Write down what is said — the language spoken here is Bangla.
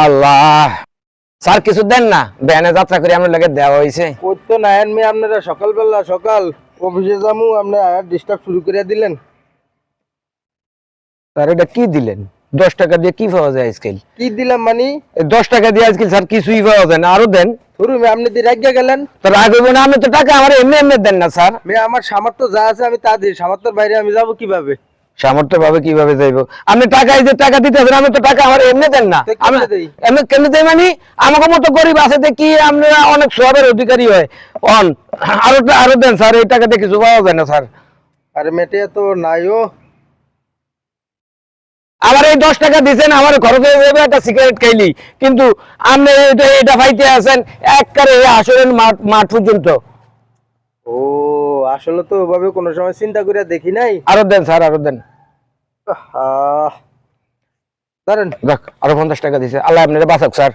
আল্লাহ স্যার কিছু দেন না, ব্যানে যাত্রা করে আপনার লাগে দেওয়া হয়েছে। কই তো না এনমি আপনারা সকালবেলা সকাল অফিসে যামু আপনি আর ডিস্টার্ব শুরু করে দিলেন। স্যার এটা কি দিলেন? 10 টাকা দিয়ে কি পাওয়া যায় আজকাল? কি দিলাম মানে? 10 টাকা দিয়ে আজকাল স্যার কিছুই পাওয়া যায় না, আরো দেন। ধরু মে আপনি দি রাগিয়া গেলেন। তো রাগ হইব না, আপনি তো টাকা আমার এমনি এমনি দেন না স্যার। মে আমার সামর্থ্য যা আছে আমি তা দিই, সামর্থ্যের বাইরে আমি যাব কিভাবে? সামর্থ্য ভাবে কিভাবে যাইব? আপনি টাকা এই যে টাকা দিতে হবে, আমি তো টাকা আমার এমনি দেন না। তো আমি কেমনে দেই? এমনি কেমনি দেই মানে? আমাকে মতো গরিব আছে দেখি আপনারা অনেক সবের অধিকারী হয় অন। আরো দেন স্যার, এই টাকা দিয়ে কিছু পাওয়া যায় না স্যার। আরে মেটে তো নাইও। আমার এই 10 টাকা দিচ্ছেন, আমার খরচ হয়ে যাবে একটা সিগারেট খাইলি, কিন্তু আপনি এটা পাইতে আছেন একবারে আসরের মাঠ পর্যন্ত। ও আসলে তো ওভাবে কোনো সময় চিন্তা করে দেখি নাই। আরো দেন স্যার, আরো দেন। আহ, দাঁড়ান। যাক, আরো 50 টাকা দিছে, আল্লাহ আপনারা বাঁচাক স্যার।